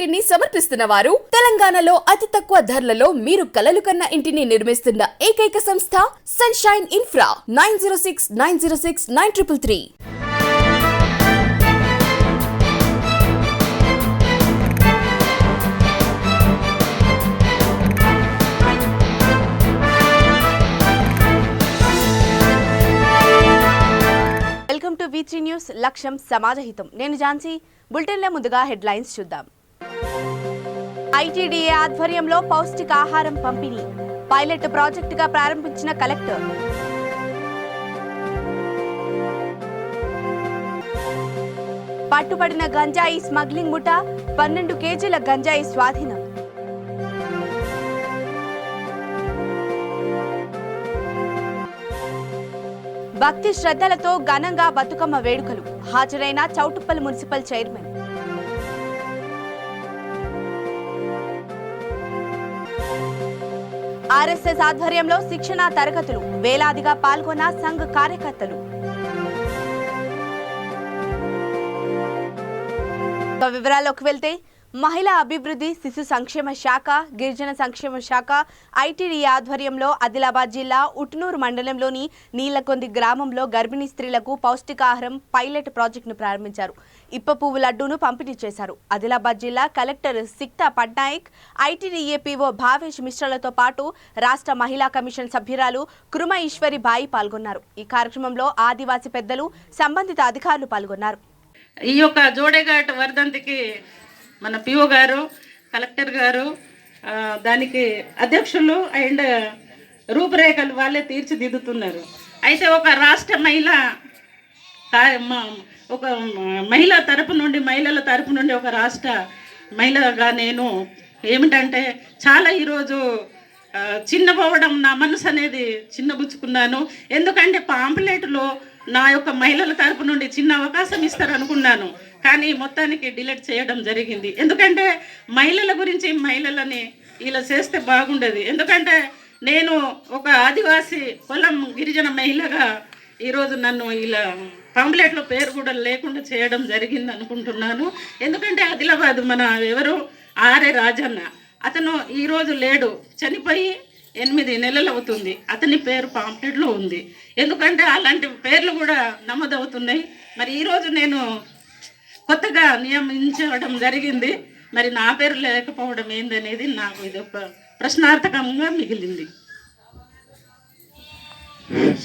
ఇంటిని సమర్పిస్తున్న వారు తెలంగాణలో అతి తక్కువ ధరలలో మీరు కలలు కన్న ఇంటిని నిర్మిస్తున్న ఏకైక సంస్థ sunshine infra 9069069333. Welcome to V3 news. లక్ష్యం సమాజహితం. నేను ఝాన్సీ. బులెటిన్లో ముందుగా హెడ్లైన్స్ చూద్దాం. ITDA ఆధ్వర్యంలో పౌష్టికాహారం పంపిణీ పైలట్ ప్రాజెక్టుగా ప్రారంభించిన కలెక్టర్. పట్టుబడిన గంజాయి స్మగ్లింగ్ ముఠా 12 కేజీల గంజాయి స్వాధీనం. భక్తి శ్రద్ధలతో ఘనంగా బతుకమ్మ వేడుకలు. హాజరైన చౌటుప్పల్ మున్సిపల్ చైర్మన్. RSS ఆధ్వర్యంలో శిక్షణా తరగతులు. వేలాదిగా పాల్గొన్న సంఘ్ కార్యకర్తలు. వివరాల్లోకి వెళ్తే మహిళా అభివృద్ధి శిశు సంక్షేమ శాఖ, గిరిజన సంక్షేమ శాఖ, ITDA ఆధ్వర్యంలో ఆదిలాబాద్ జిల్లా ఉట్నూరు మండలంలోని నీలకొంది గ్రామంలో గర్భిణీ స్త్రీలకు పౌష్టికాహారం పైలట్ ప్రాజెక్టును ప్రారంభించారు. ఇప్ప పువ్వు లడ్డూను పంపిణీ చేశారు. ఆదిలాబాద్ జిల్లా collector Sikta Patnaik, ITDA PO Bhavesh మిశ్రలతో పాటు రాష్ట్ర మహిళా కమిషన్ సభ్యురాలు కురుమ ఈశ్వరి బాయి పాల్గొన్నారు. ఈ కార్యక్రమంలో ఆదివాసీ పెద్దలు, సంబంధిత అధికారులు పాల్గొన్నారు. ఈ యొక్క జోడేఘాట్ వర్ధంతికి మన PO గారు, కలెక్టర్ గారు, దానికి అధ్యక్షులు అండ్ రూపురేఖలు వాళ్ళే తీర్చిదిద్దుతున్నారు. అయితే ఒక రాష్ట్ర ఒక మహిళల తరపు నుండి ఒక రాష్ట్ర మహిళగా నేను ఏమిటంటే చాలా ఈరోజు చిన్నపోవడం, నా మనసు అనేది చిన్నబుచ్చుకున్నాను. ఎందుకంటే పాంప్లెట్లో నా యొక్క మహిళల తరపు నుండి చిన్న అవకాశం ఇస్తారు అనుకున్నాను, కానీ మొత్తానికి డిలీట్ చేయడం జరిగింది. ఎందుకంటే మహిళల గురించి మహిళలని ఇలా చేస్తే బాగుండేది. ఎందుకంటే నేను ఒక ఆదివాసీ కులం గిరిజన మహిళగా ఈరోజు నన్ను ఇలా పాంప్లెట్లో పేరు కూడా లేకుండా చేయడం జరిగింది అనుకుంటున్నాను. ఎందుకంటే ఆదిలాబాద్ మన ఎవరు ఆర్ఏ రాజన్న, అతను ఈరోజు లేడు, చనిపోయి 8 నెలలు అవుతుంది. అతని పేరు పాంప్లెట్లో ఉంది. ఎందుకంటే అలాంటి పేర్లు కూడా నమోదవుతున్నాయి. మరి ఈరోజు నేను కొత్తగా నియమించడం జరిగింది. మరి నా పేరు లేకపోవడం ఏందనేది నాకు ఇది ఒక ప్రశ్నార్థకంగా మిగిలింది.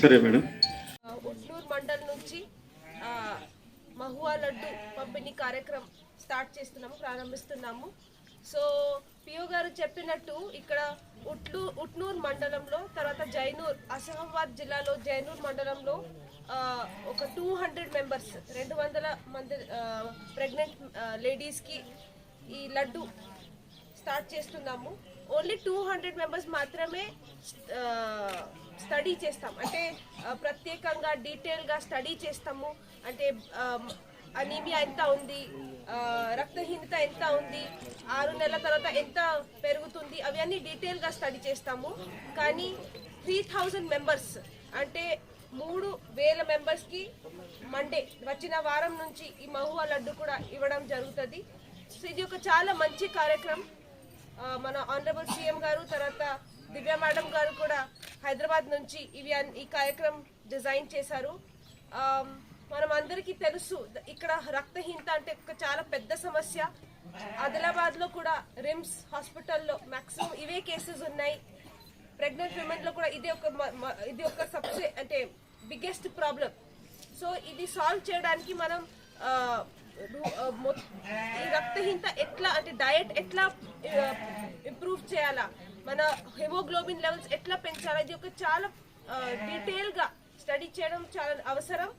సరే మేడం. ఉట్నూరు మండల్ నుంచి మహువా లడ్డు పంపిణీ కార్యక్రమం ప్రారంభిస్తున్నాము. సో PO గారు చెప్పినట్టు ఇక్కడ ఉట్నూరు మండలంలో, తర్వాత జైనూర్, ఆసిఫాబాద్ జిల్లాలో జైనూర్ మండలంలో ఒక 200 మెంబర్స్, 200 మంది ప్రెగ్నెంట్ లేడీస్కి ఈ లడ్డు స్టార్ట్ చేస్తున్నాము. ఓన్లీ 200 మెంబర్స్ మాత్రమే స్టడీ చేస్తాం. అంటే ప్రత్యేకంగా డీటెయిల్గా స్టడీ చేస్తాము. అంటే అనీమియా ఎంత ఉంది, రక్తహీనత ఎంత ఉంది, 6 నెలల తర్వాత ఎంత పెరుగుతుంది, అవి అన్నీ డీటెయిల్గా స్టడీ చేస్తాము. కానీ 3000 మెంబర్స్ అంటే 3000 మెంబర్స్కి మండే వచ్చిన వారం నుంచి ఈ మహువా లడ్డు కూడా ఇవ్వడం జరుగుతుంది. సో ఇది ఒక చాలా మంచి కార్యక్రమం. మన ఆనరబుల్ CM గారు, తర్వాత దివ్య మేడం గారు కూడా హైదరాబాద్ నుంచి ఈ కార్యక్రమం డిజైన్ చేశారు. మనం అందరికీ తెలుసు ఇక్కడ రక్తహీనత అంటే ఒక చాలా పెద్ద సమస్య. ఆదిలాబాద్లో కూడా రిమ్స్ హాస్పిటల్లో మ్యాక్సిమం ఇవే కేసెస్ ఉన్నాయి. ప్రెగ్నెంట్ విమెన్లో కూడా ఇది ఒక సబ్సే అంటే బిగ్గెస్ట్ ప్రాబ్లం. సో ఇది సాల్వ్ చేయడానికి మనం ఈ రక్తహీనత ఎట్లా అంటే డయట్ ఎట్లా ఇంప్రూవ్ చేయాలా, మన హిమోగ్లోబిన్ లెవెల్స్ ఎట్లా పెంచాలా, ఇది ఒక చాలా డీటెయిల్గా స్టడీ చేయడం చాలా అవసరం.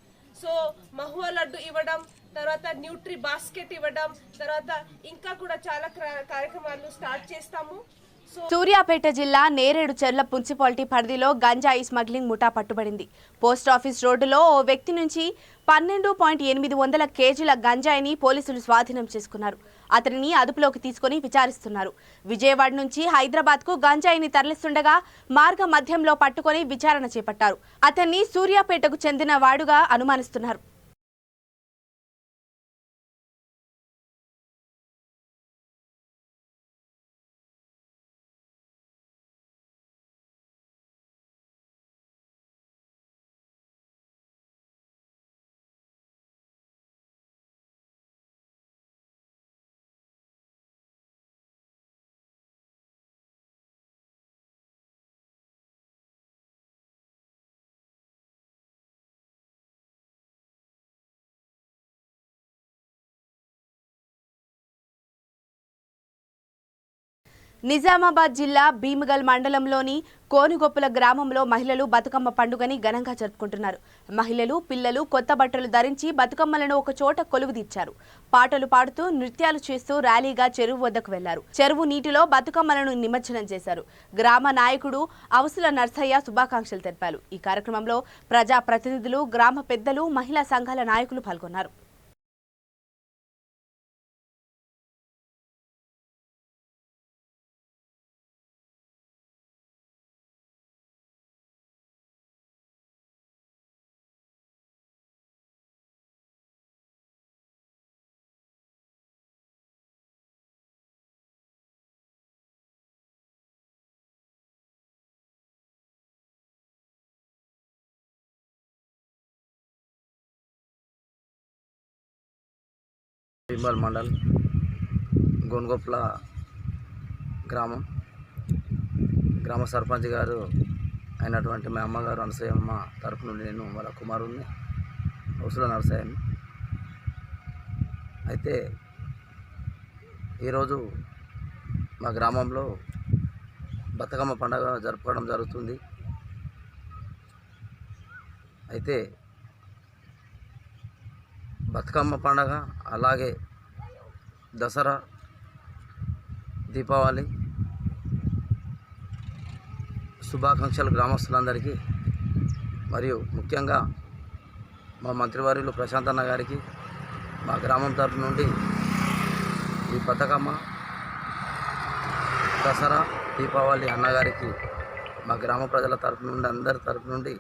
సో మహువా లడ్డు ఇవ్వడం, తర్వాత న్యూట్రీ బాస్కెట్ ఇవ్వడం, తర్వాత ఇంకా కూడా చాలా కార్యక్రమాలు స్టార్ట్ చేస్తాము. సూర్యాపేట జిల్లా నేరేడు చెర్ల మున్సిపాలిటీ పరిధిలో గంజాయి స్మగ్లింగ్ ముఠా పట్టుబడింది. పోస్టాఫీస్ రోడ్డులో ఓ వ్యక్తి నుంచి 12.8 కేజీల గంజాయిని పోలీసులు స్వాధీనం చేసుకున్నారు. అతనిని అదుపులోకి తీసుకుని విచారిస్తున్నారు. విజయవాడ నుంచి హైదరాబాద్కు గంజాయిని తరలిస్తుండగా మార్గ మధ్యంలో పట్టుకుని విచారణ చేపట్టారు. అతన్ని సూర్యాపేటకు చెందిన వాడుగా అనుమానిస్తున్నారు. నిజామాబాద్ జిల్లా భీమగల్ మండలంలోని కోనుగొప్పుల గ్రామంలో మహిళలు బతుకమ్మ పండుగని ఘనంగా జరుపుకుంటున్నారు. మహిళలు, పిల్లలు కొత్త బట్టలు ధరించి బతుకమ్మలను ఒక చోట కొలువుదీర్చారు. పాటలు పాడుతూ నృత్యాలు చేస్తూ ర్యాలీగా చెరువు వద్దకు వెళ్లారు. చెరువు నీటిలో బతుకమ్మలను నిమజ్జనం చేశారు. గ్రామ నాయకుడు అవసుల నర్సయ్య శుభాకాంక్షలు తెలిపారు. ఈ కార్యక్రమంలో ప్రజా ప్రతినిధులు, గ్రామ పెద్దలు, మహిళా సంఘాల నాయకులు పాల్గొన్నారు. భీమగల్ మండల్ గోనుగొప్ల గ్రామ సర్పంచ్ గారు అయినటువంటి మా అమ్మగారు అనసూయమ్మ తరపు నుండి నేను వాళ్ళ కుమారుడిని అవసుల నరసయ్యని. అయితే ఈరోజు మా గ్రామంలో బతుకమ్మ పండుగ జరుపుకోవడం జరుగుతుంది. అయితే బతుకమ్మ పండుగ అలాగే దసరా, దీపావళి శుభాకాంక్షలు గ్రామస్తులందరికీ. మరియు ముఖ్యంగా మా మంత్రివర్యులు ప్రశాంత్ అన్న గారికి మా గ్రామం తరపు నుండి ఈ బతుకమ్మ, దసరా, దీపావళి అన్నగారికి మా గ్రామ ప్రజల తరపు నుండి, అందరి తరపు నుండి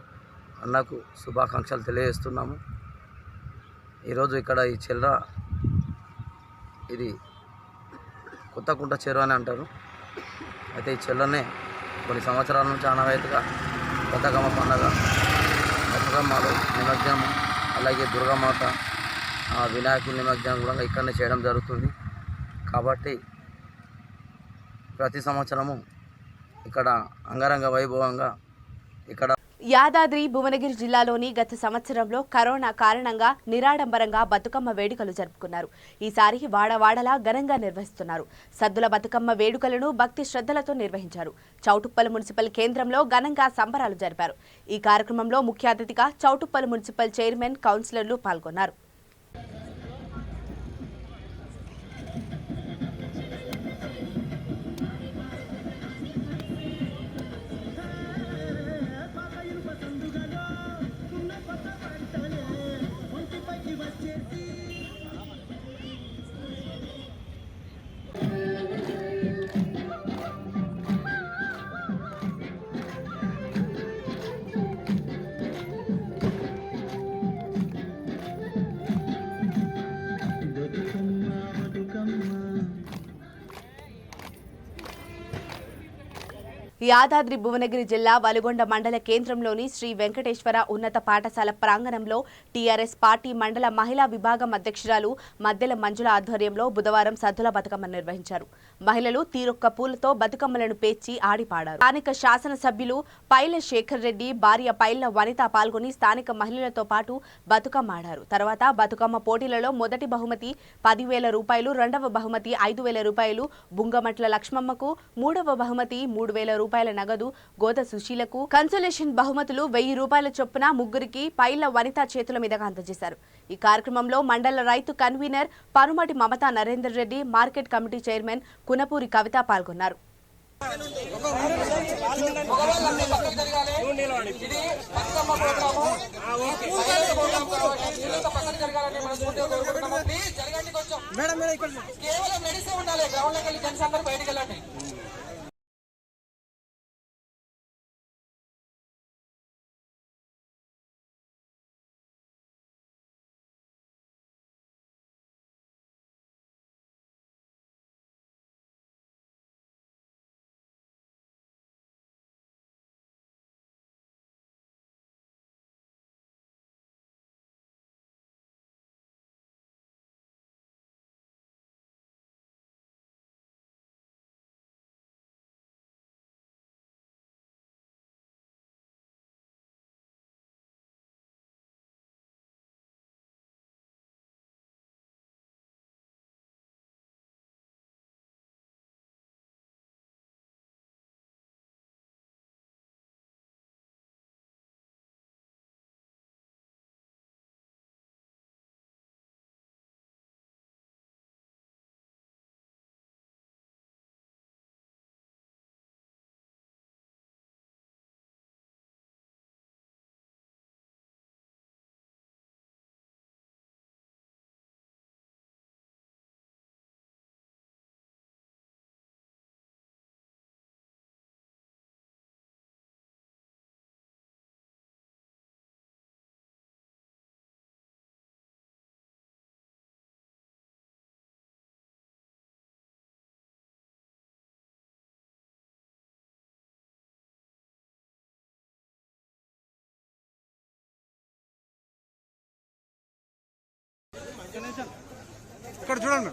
అన్నకు శుభాకాంక్షలు తెలియజేస్తున్నాము. ఈరోజు ఇక్కడ ఈ చిల్ర, ఇది కొత్తకుంట చెరువు అని అంటారు. అయితే ఈ చెరువునే కొన్ని సంవత్సరాల నుంచి ఆనవాయితీగా బతుకమ్మ పండుగ, బతుకమ్మలు నిమజ్జనం, అలాగే దుర్గామాత వినాయకుడి నిమజ్జనం కూడా ఇక్కడనే చేయడం జరుగుతుంది. కాబట్టి ప్రతి సంవత్సరము ఇక్కడ అంగరంగ వైభవంగా ఇక్కడ యాదాద్రి భువనగిరి జిల్లాలోని గత సంవత్సరంలో కరోనా కారణంగా నిరాడంబరంగా బతుకమ్మ వేడుకలు జరుపుకున్నారు. ఈసారి వాడవాడలా ఘనంగా నిర్వహిస్తున్నారు. సద్దుల బతుకమ్మ వేడుకలను భక్తి శ్రద్ధలతో నిర్వహించారు. చౌటుప్పల్ మున్సిపల్ కేంద్రంలో ఘనంగా సంబరాలు జరిపారు. ఈ కార్యక్రమంలో ముఖ్య అతిథిగా చౌటుప్పల్ మున్సిపల్ చైర్మన్, కౌన్సిలర్లు పాల్గొన్నారు. యాదాద్రి భువనగిరి జిల్లా వలుగొండ మండల కేంద్రంలోని శ్రీ వెంకటేశ్వర ఉన్నత పాఠశాల ప్రాంగణంలో టీఆర్ఎస్ పార్టీ మండల మహిళా విభాగం అధ్యక్షురాలు మద్దెల మంజుల ఆధ్వర్యంలో బుధవారం సద్దుల బతుకమ్మ నిర్వహించారు. మహిళలు తీరొక్క పూలతో బతుకమ్మలను పేర్చి ఆడిపాడారు. స్థానిక శాసనసభ్యులు పైల శేఖర్ రెడ్డి భార్య పైల వనిత పాల్గొని స్థానిక మహిళలతో పాటు బతుకమ్మ ఆడారు. తర్వాత బతుకమ్మ పోటీలలో మొదటి బహుమతి 10,000 రూపాయలు, రెండవ బహుమతి 5,000 రూపాయలు బుంగమట్ల లక్ష్మమ్మకు, మూడవ బహుమతి 3,000 రూపాయల నగదు గోద సుశీలకు, కన్సోలేషన్ బహుమతులు 1,000 రూపాయల చొప్పున ముగ్గురికి పైల వనిత చేతుల మీదుగా అందజేశారు. ఈ కార్యక్రమంలో మండల రైతు convener Panumati Mamata Narender Reddy, market committee chairman Kunapuri Kavitha పాల్గొన్నారు. ఇక్కడ చూడండి.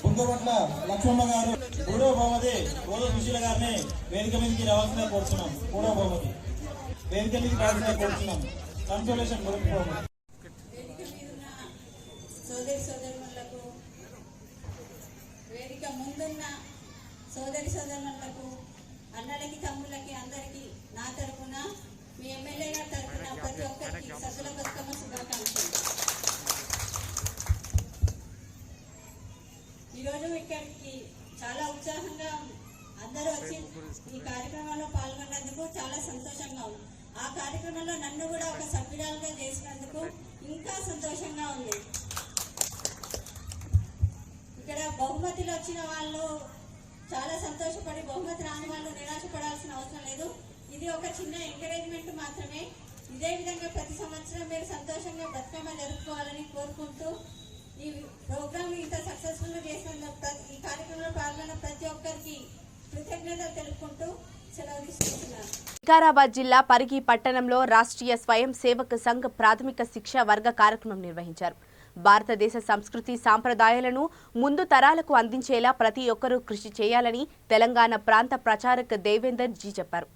బుంగపట్ల లక్ష్మమ్మ గారు మూడవ బహుమతి గోధుమ సుశీల గారిని వేదిక మీదకి రావాల్సిన కోరుతున్నాం. మూడవ బహుమతి వేదిక మీదకి రావాల్సిన కోరుతున్నాం. కన్సోలేషన్ మొదటి బహుమతి. సోదరి సోదరులకు, వేదిక ముందున్న సోదరి సోదరులకు, అన్నలకి తమ్ముళ్ళకి అందరికీ నా తరఫున, మీ ఎమ్మెల్యే గారి తరఫున ప్రతి ఒక్కరికి సద్దుల బతుకమ్మ శుభాకాంక్షలు. ఈరోజు ఇక్కడికి చాలా ఉత్సాహంగా అందరూ వచ్చి ఈ కార్యక్రమంలో పాల్గొన్నందుకు చాలా సంతోషంగా ఉంది. ఆ కార్యక్రమంలో నన్ను కూడా ఒక సభ్యురాలుగా చేసినందుకు ఇంకా సంతోషంగా ఉంది. ఇక్కడ బహుమతులు వచ్చిన వాళ్ళు చాలా సంతోషపడి, బహుమతి రాని వాళ్ళు నిరాశపడాల్సిన అవసరం లేదు. ఇది ఒక చిన్న ఎంకరేజ్మెంట్ మాత్రమే. ఇదే విధంగా ప్రతి సంవత్సరం మీరు సంతోషంగా బతుకమ్మ జరుపుకోవాలని కోరుకుంటూ, ఈ ప్రోగ్రామ్ ఇంత సక్సెస్ఫుల్ గా చేసిన ఈ కార్యక్రమంలో పాల్గొన్న ప్రతి ఒక్కరికి కృతజ్ఞతలు తెలుపుకుంటూ సెలవు తీసుకుంటున్నాను. వికారాబాద్ జిల్లా పరిగి పట్టణంలో రాష్ట్రీయ స్వయం సేవక్ సంఘ్ ప్రాథమిక శిక్షా వర్గ కార్యక్రమం నిర్వహించారు. భారతదేశ సంస్కృతి సాంప్రదాయాలను ముందు తరాలకు అందించేలా ప్రతి ఒక్కరూ కృషి చేయాలని తెలంగాణ ప్రాంత ప్రచారక్ దేవేందర్ జీ చెప్పారు.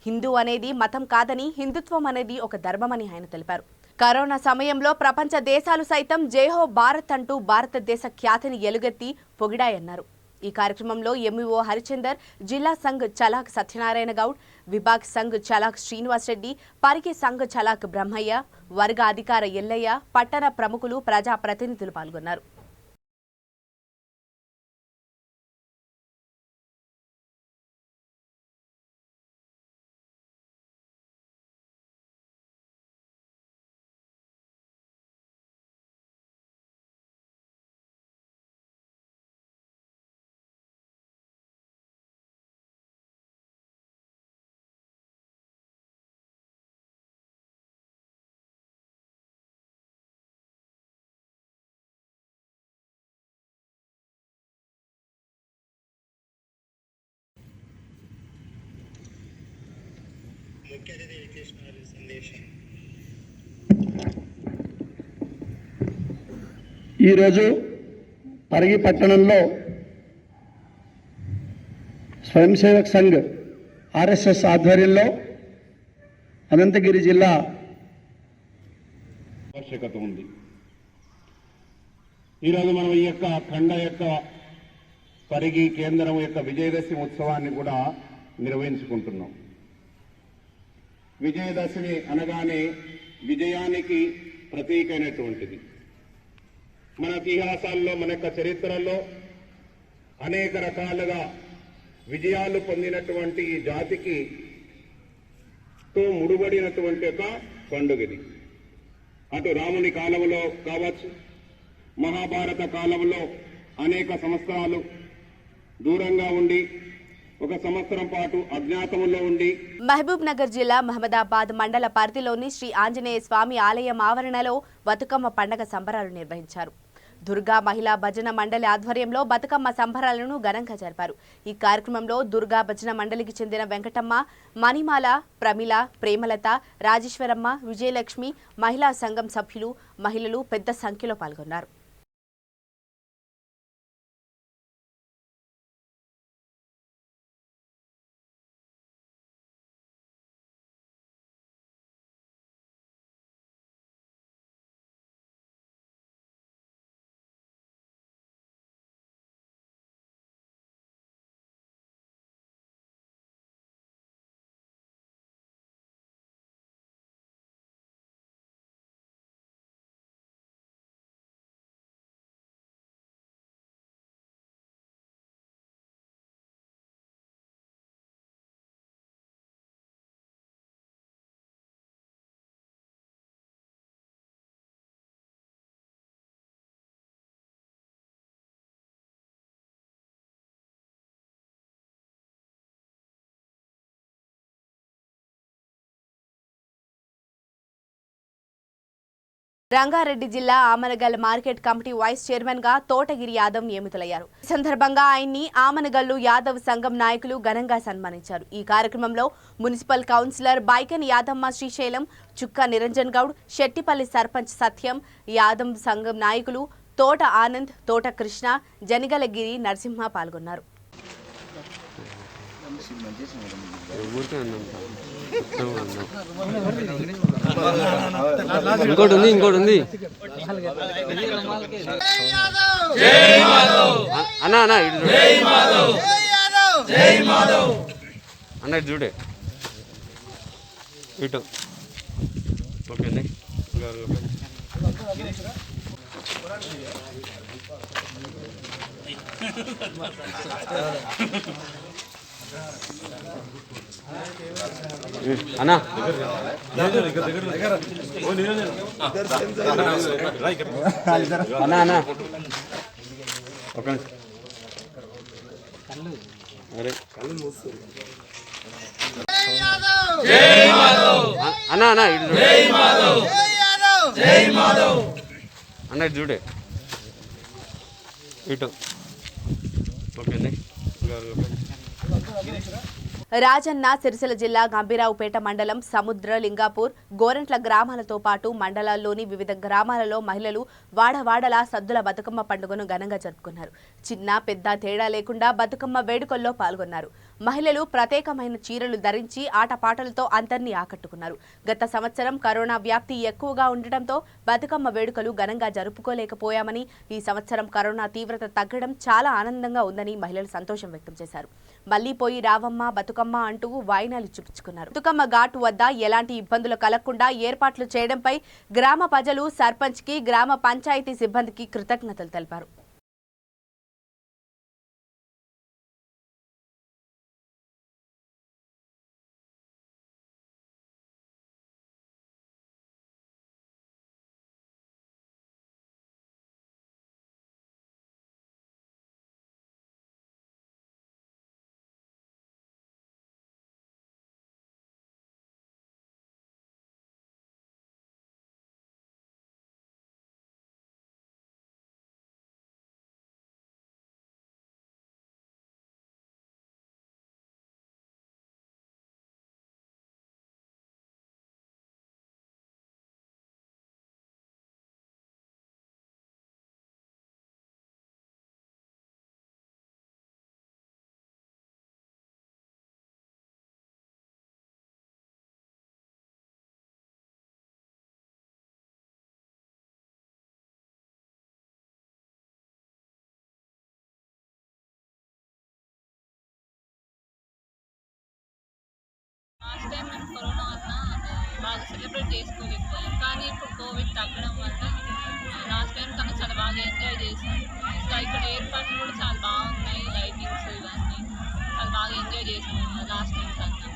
హిందూ అనేది మతం కాదని, హిందుత్వం అనేది ఒక ధర్మమని ఆయన తెలిపారు. కరోనా సమయంలో ప్రపంచ దేశాలు సైతం జైహో భారత్ అంటూ భారతదేశ ఖ్యాతిని ఎలుగెత్తి పొగిడాయన్నారు. ఈ కార్యక్రమంలో ఎంఈఓ హరిచందర్, జిల్లా సంఘ్ చలాక్ సత్యనారాయణ గౌడ్, విభాగ్ సంఘ్ చలాక్ శ్రీనివాస్ రెడ్డి, పరిగి సంఘ్ చలాక్ బ్రహ్మయ్య, వర్గ అధికార ఎల్లయ్య, పట్టణ ప్రముఖులు, ప్రజా ప్రతినిధులు పాల్గొన్నారు. ఈరోజు పరిగి పట్టణంలో స్వయం సేవక్ సంఘ్ ఆర్ఎస్ఎస్ ఆధ్వర్యంలో అనంతగిరి జిల్లా ఆవశ్యకత ఉంది. ఈరోజు మనం ఈ యొక్క ఖండ యొక్క పరిగి కేంద్రం యొక్క విజయదశమి ఉత్సవాన్ని కూడా నిర్వహించుకుంటున్నాం. విజయదశమి అనగానే విజయానికి ప్రతీకైనటువంటిది. మన ఇతిహాసాల్లో, మన యొక్క చరిత్రలో అనేక రకాలుగా విజయాలు పొందినటువంటి ఈ జాతికి తో ముడిపడినటువంటి ఒక పండుగది. అటు రాముని కాలంలో కావచ్చు, మహాభారత కాలంలో అనేక సంవత్సరాలు దూరంగా ఉండి, ఒక సంవత్సరం పాటు అజ్ఞాతంలో ఉండి. మహబూబ్ నగర్ జిల్లా మహమ్మదాబాద్ మండల పరిధిలోని శ్రీ ఆంజనేయ స్వామి ఆలయం ఆవరణలో బతుకమ్మ పండగ సంబరాలు నిర్వహించారు. దుర్గా మహిళా భజన మండలి ఆధ్వర్యంలో బతుకమ్మ సంబరాలను ఘనంగా జరిపారు. ఈ కార్యక్రమంలో దుర్గా భజన మండలికి చెందిన వెంకటమ్మ, మణిమాల, ప్రమిళ, ప్రేమలత, రాజేశ్వరమ్మ, విజయలక్ష్మి, మహిళా సంఘం సభ్యులు, మహిళలు పెద్ద సంఖ్యలో పాల్గొన్నారు. రంగారెడ్డి జిల్లా Amangal market committee vice chairman గా తోటగిరి యాదవ్ నియమితులయ్యారు. ఈ సందర్భంగా ఆయన్ని ఆమనగల్లు యాదవ్ సంఘం నాయకులు ఘనంగా సన్మానించారు. ఈ కార్యక్రమంలో మున్సిపల్ కౌన్సిలర్ బైకన్ యాదమ్మ శ్రీశైలం, చుక్క నిరంజన్ గౌడ్, శెట్టిపల్లి సర్పంచ్ సత్యం, యాదవ్ సంఘం నాయకులు తోట ఆనంద్, తోట కృష్ణ, జనిగలగిరి నరసింహ పాల్గొన్నారు. ఇంకోటి ఉంది అన్న అన్న ఇటు చూడే ఇటు ఓకే అండి. అన్నా అన్నా ఓకే అన్నా ఇటు అన్న ఇటు చూడే ఇటు ఓకే అండి. రాజన్న సిరిసిల్ల జిల్లా గంభీరావుపేట మండలం సముద్ర లింగాపూర్, గోరంట్ల గ్రామాలతో పాటు మండలాల్లోని వివిధ గ్రామాలలో మహిళలు వాడవాడలా సద్దుల బతుకమ్మ పండుగను ఘనంగా జరుపుకున్నారు. చిన్న పెద్ద తేడా లేకుండా బతుకమ్మ వేడుకల్లో పాల్గొన్నారు. మహిళలు ప్రత్యేకమైన చీరలు ధరించి ఆటపాటలతో అందరినీ ఆకట్టుకున్నారు. గత సంవత్సరం కరోనా వ్యాప్తి ఎక్కువగా ఉండటంతో బతుకమ్మ వేడుకలు ఘనంగా జరుపుకోలేకపోయామని, ఈ సంవత్సరం కరోనా తీవ్రత తగ్గడం చాలా ఆనందంగా ఉందని మహిళలు సంతోషం వ్యక్తం చేశారు. మళ్లీ పోయి రావమ్మ బతుకమ్మ అంటూ వాయినాలు చూపించుకున్నారు. బతుకమ్మ ఘాటు వద్ద ఎలాంటి ఇబ్బందులు కలగకుండా ఏర్పాట్లు చేయడంపై గ్రామ ప్రజలు సర్పంచ్ కి, గ్రామ పంచాయతీ సిబ్బందికి కృతజ్ఞతలు తెలిపారు. లాస్ట్ టైం మేము కరోనా వల్ల బాగా సెలబ్రేట్ చేసుకోలేకపోయాం, కానీ ఇప్పుడు కోవిడ్ తగ్గడం వల్ల లాస్ట్ టైం కన్నా చాలా బాగా ఎంజాయ్ చేసాం. ఇంకా ఇక్కడ ఏర్పాట్లు కూడా చాలా బాగున్నాయి, లైటింగ్స్ ఇవన్నీ చాలా బాగా ఎంజాయ్ చేసుకున్నాం లాస్ట్ టైం కన్నా.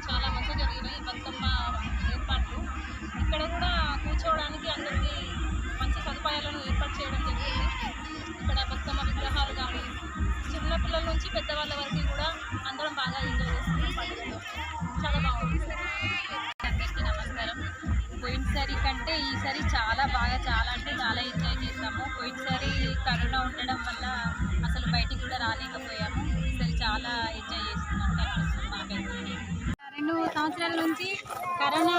చాలా మంచిగా జరిగినాయి బతుకమ్మ ఏర్పాట్లు. ఇక్కడ కూడా కూర్చోవడానికి అందరికీ మంచి సదుపాయాలను ఏర్పాటు చేయడం జరిగింది. ఇక్కడ బతుకమ్మ విగ్రహాలు కానీ చిన్నపిల్లల నుంచి పెద్దవాళ్ళ వరకు కూడా అందరం బాగా ఎంజాయ్ చేస్తున్నాం. పండుగలో చాలా బాగుంది. అందరికీ నమస్కారం. పోయినసారి కంటే ఈసారి చాలా అంటే చాలా ఎంజాయ్ చేస్తాము. పోయినసారి కరోనా ఉండడం వల్ల అసలు బయటికి కూడా రాలేకపోయాము. ఈసారి చాలా ఎంజాయ్ చేస్తున్నాం అనిపిస్తుంది మాకైతే. 2 సంవత్సరాల నుంచి కరోనా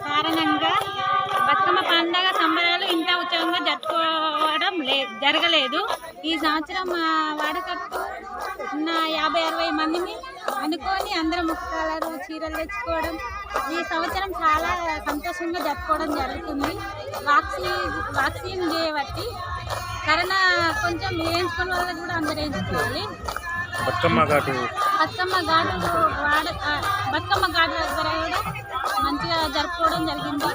కారణంగా బతుకమ్మ పండుగ సంబరాలు ఇంత ఉత్సవంగా జరుపుకోవడం జరగలేదు. ఈ సంవత్సరం వాడకట్టు ఉన్న 50-60 మందిని అనుకొని అందరం కలరు చీరలు తెచ్చుకోవడం ఈ సంవత్సరం చాలా సంతోషంగా జరుపుకోవడం జరుగుతుంది. వ్యాక్సిన్ చేయబట్టి కరోనా కొంచెం వేయించుకున్న వాళ్ళు కూడా అందరూ వేయించుకోవాలి. బతుకమ్మ ఘాటు దగ్గర కూడా మంచిగా జరుపుకోవడం జరిగింది.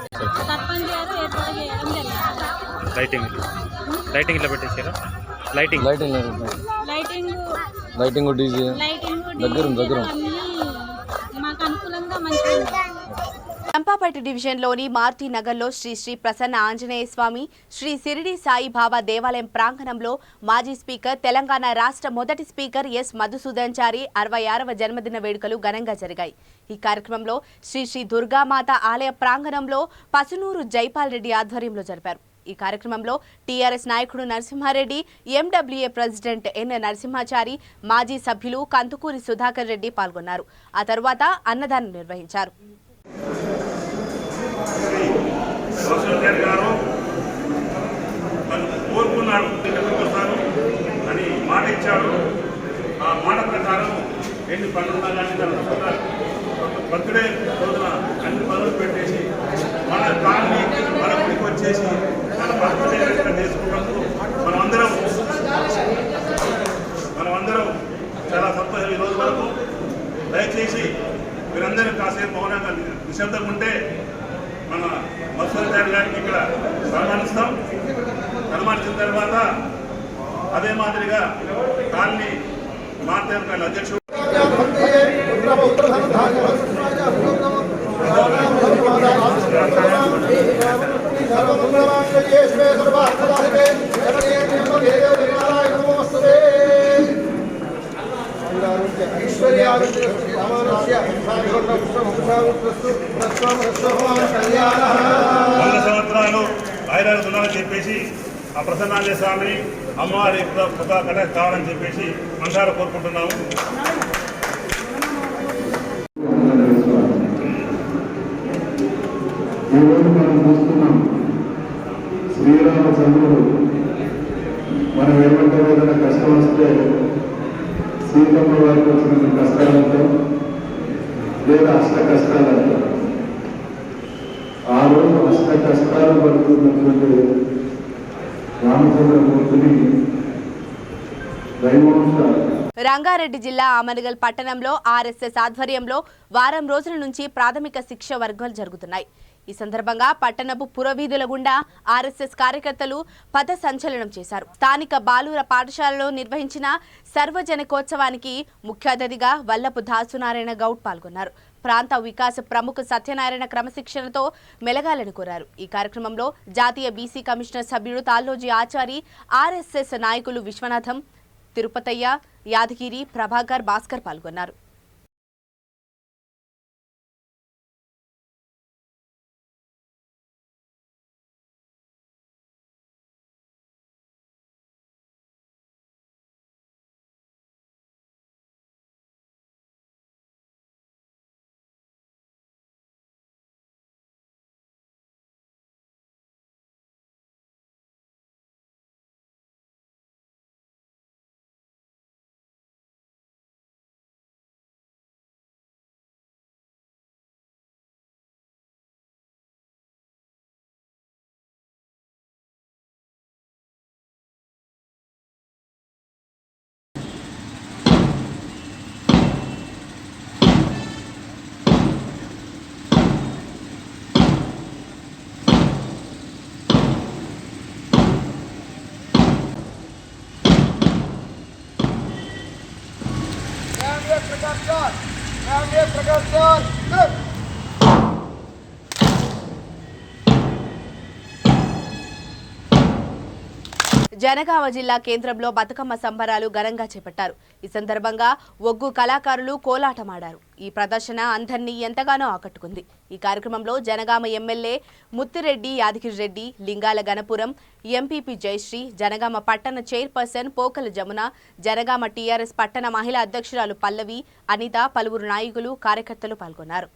సర్పంచ్ గారు ఏర్పాటు చేయడం జరిగింది. లైటింగ్ ఇట్లా పెట్టేసారా? లైటింగ్ డీజే దగ్గర మాకు అనుకూలంగా మంచిగా. చంపాపేట రంగారెడ్డి డివిజన్లోని మార్టీ నగర్లో శ్రీ శ్రీ ప్రసన్న ఆంజనేయ స్వామి శ్రీ సిరిడి సాయిబాబా దేవాలయం ప్రాంగణంలో మాజీ స్పీకర్ తెలంగాణ రాష్ట్ర మొదటి స్పీకర్ ఎస్ మధుసూదన్ చారి 66వ జన్మదిన వేడుకలు ఘనంగా జరిగాయి. ఈ కార్యక్రమంలో శ్రీ శ్రీ దుర్గామాత ఆలయ ప్రాంగణంలో పసునూరు జైపాల్ రెడ్డి ఆధ్వర్యంలో జరిపారు. ఈ కార్యక్రమంలో టీఆర్ఎస్ నాయకుడు నరసింహారెడ్డి, ఎండబ్ల్యూఏ ప్రెసిడెంట్ ఎన్ నరసింహాచారి, మాజీ సభ్యులు కందుకూరి సుధాకర్ రెడ్డి పాల్గొన్నారు. ఆ తర్వాత అన్నదానం నిర్వహించారు. అని మాట ఇచ్చాడు. ఆ మాట ప్రకారం ఎన్ని పనులు బర్త్డే రోజున అన్ని పనులు పెట్టేసి మన కాలనీ మన గుడికి వచ్చేసి మన బర్త్డే చేసుకున్నప్పుడు మనమందరం చాలా సంతోషం. ఈ రోజు వరకు దయచేసి మీరందరూ కాసేపు మౌనంగా నిశ్శబ్దంగా ఉంటే మన మధుసూదన్ గారికి ఇక్కడ సన్మానించిన తర్వాత అదే మాదిరిగా కాలనీ మార్తేరు అధ్యక్షుడు సంవత్సరాలు ఆయురాలు చెప్పేసి ఆ ప్రసన్నాంజనేయ స్వామిని అమ్మవారి కృప కటాక్ష కావాలని చెప్పేసి మనసారా కోరుకుంటున్నాము. ఈరోజు మనం చూస్తున్నాం శ్రీరామచంద్రుడు మనం ఏమంటే ఏదైనా కష్టం వస్తే సీతమ్మ వారికి వచ్చిన కష్టాలతో లేదా అష్ట కష్టాలంతో ఆ రోజు అష్ట కష్టాలు పడుతున్నటువంటి రామచంద్రమూర్తిని దైవంశ రంగారెడ్డి జిల్లా ఆమనగల్ పట్టణంలో ఆర్ఎస్ఎస్ ఆధ్వర్యంలో వారం రోజుల నుంచి ప్రాథమిక శిక్ష వర్గాలు జరుగుతున్నాయి. ఈ సందర్భంగా పట్టణపు పురవీధుల గుండా ఆర్ఎస్ఎస్ కార్యకర్తలు పథ సంచలనం చేశారు. స్థానిక బాలూర పాఠశాలలో నిర్వహించిన సర్వజనికోత్సవానికి ముఖ్య అతిథిగా వల్లపు దాసునారాయణ గౌడ్ పాల్గొన్నారు. ప్రాంత వికాస ప్రముఖ సత్యనారాయణ క్రమశిక్షణతో మెలగాలని కోరారు. ఈ కార్యక్రమంలో జాతీయ బీసీ కమిషనర్ సభ్యుడు తాల్లోజీ ఆచారి, ఆర్ఎస్ఎస్ నాయకులు విశ్వనాథం, తిరుపతయ్య, యాదగిరి, ప్రభాకర్, భాస్కర్ పాల్గొన్నారు. జనగామ జిల్లా కేంద్రంలో బతుకమ్మ సంబరాలు ఘనంగా చేపట్టారు. ఈ సందర్భంగా ఒగ్గు కళాకారులు కోలాటమాడారు. ఈ ప్రదర్శన అందరినీ ఎంతగానో ఆకట్టుకుంది. ఈ కార్యక్రమంలో జనగామ ఎమ్మెల్యే ముత్తిరెడ్డి యాదగిరిరెడ్డి, లింగాల గణపురం ఎంపీపీ జయశ్రీ, జనగామ పట్టణ చైర్పర్సన్ పోకల జమున, జనగామ టీఆర్ఎస్ పట్టణ మహిళా అధ్యక్షురాలు పల్లవి, అనిత, పలువురు నాయకులు, కార్యకర్తలు పాల్గొన్నారు.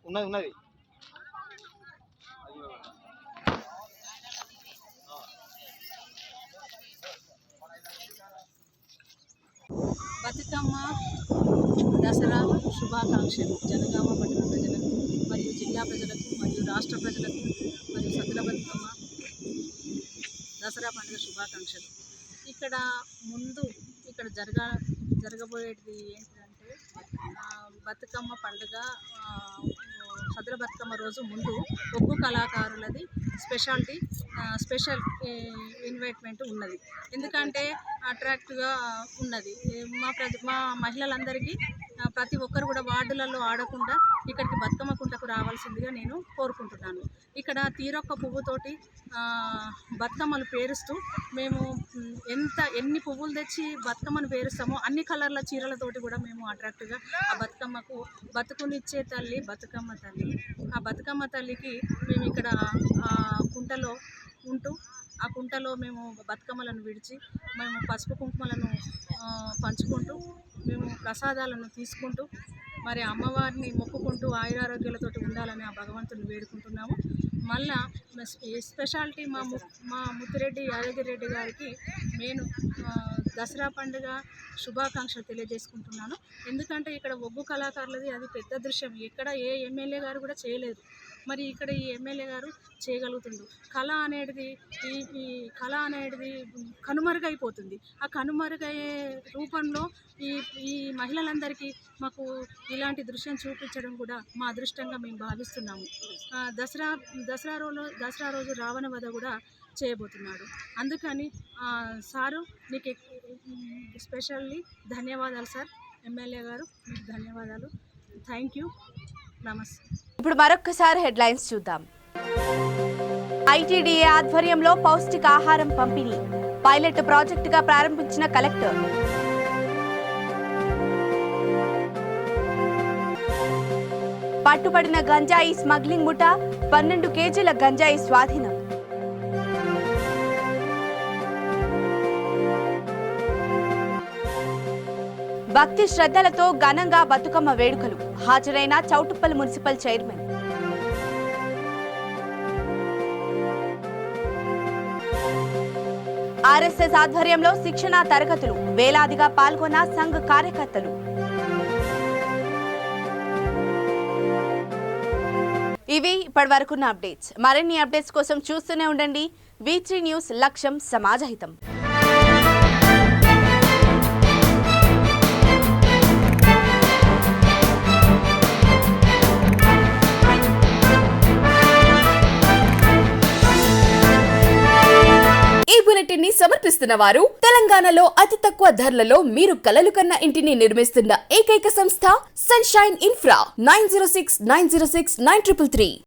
ఉన్నది బతుకమ్మ దసరా శుభాకాంక్షలు జనగామ పట్టణ ప్రజలకు మరియు జిల్లా ప్రజలకు మరియు రాష్ట్ర ప్రజలకు మరియు సద్దుల బతుకమ్మ దసరా పండుగ శుభాకాంక్షలు. ఇక్కడ ఇక్కడ జరగబోయేది ఏంటంటే బతుకమ్మ పండుగ సద్దుల బతుకమ్మ రోజు ముందు ఒగ్గు కళాకారులది స్పెషల్ ఇన్వైట్మెంట్ ఉన్నది. ఎందుకంటే అట్రాక్ట్గా ఉన్నది. మా మహిళలందరికీ ప్రతి ఒక్కరు కూడా వార్డులలో ఆడకుండా ఇక్కడికి బతుకమ్మ కుంటకు రావాల్సిందిగా నేను కోరుకుంటున్నాను. ఇక్కడ తీరొక్క పువ్వుతోటి బతుకమ్మలు పేరుస్తూ మేము ఎన్ని పువ్వులు తెచ్చి బతుకమ్మను పేరుస్తామో అన్ని కలర్ల చీరలతోటి కూడా మేము అట్రాక్ట్గా ఆ బతుకమ్మకు బతుకునిచ్చే తల్లి బతుకమ్మ తల్లి. ఆ బతుకమ్మ తల్లికి మేము ఇక్కడ కుంటలో ఉంటూ ఆ కుంటలో మేము బతుకమ్మలను విడిచి మేము పసుపు కుంకుమలను పంచుకుంటూ మేము ప్రసాదాలను తీసుకుంటూ మరి అమ్మవారిని మొక్కుకుంటూ ఆయురారోగ్యాలతోటి ఉండాలని ఆ భగవంతుని వేడుకుంటున్నాము. మళ్ళా స్పెషాలిటీ మా ముత్తిరెడ్డి యాదగిరెడ్డి గారికి నేను దసరా పండుగ శుభాకాంక్షలు తెలియజేసుకుంటున్నాను. ఎందుకంటే ఇక్కడ ఒగ్గు కళాకారులది అది పెద్ద దృశ్యం. ఎక్కడ ఏ ఎమ్మెల్యే గారు కూడా చేయలేదు. మరి ఇక్కడ ఈ ఎమ్మెల్యే గారు చేయగలుగుతుండు. కళ అనేది కనుమరుగైపోతుంది. ఆ కనుమరుగయ్యే రూపంలో ఈ మహిళలందరికీ మాకు ఇలాంటి దృశ్యం చూపించడం కూడా మా అదృష్టంగా మేము భావిస్తున్నాము. దసరా రోజు రావణ వధ కూడా చేయబోతున్నాడు. అందుకని సారు నీకు స్పెషల్లీ ధన్యవాదాలు సార్. ఎమ్మెల్యే గారు మీకు ధన్యవాదాలు. Thank you. నమస్తే. ఇప్పుడు మరొక్కసారి హెడ్లైన్స్ చూద్దాం. ఐటీడీఏ ఆధ్వర్యంలో పౌష్టికాహారం పంపిణీ పైలట్ ప్రాజెక్టుగా ప్రారంభించిన కలెక్టర్. పట్టుబడిన గంజాయి స్మగ్లింగ్ ముఠా 12 కేజీల గంజాయి స్వాధీనం. భక్తి శ్రద్ధలతో ఘనంగా బతుకమ్మ వేడుకలు హాజరైన చౌటుప్పల్ మున్సిపల్ చైర్మన్. ఆర్ఎస్ఎస్ ఆధ్వర్యంలో శిక్షణా తరగతులు వేలాదిగా పాల్గొన్న సంఘ్ కార్యకర్తలు. ఇవి ఇప్పటివరకున్న అప్డేట్స్. మరిన్ని అప్డేట్స్ కోసం చూస్తూనే ఉండండి V3 న్యూస్. లక్ష్యం సమాజహితం. ఈ బులెటిన్ ని సమర్పిస్తున్న వారు తెలంగాణలో అతి తక్కువ ధరలలో మీరు కలలు కన్న ఇంటిని నిర్మిస్తున్న ఏకైక సంస్థ సన్షైన్ ఇన్ఫ్రా 9069069333.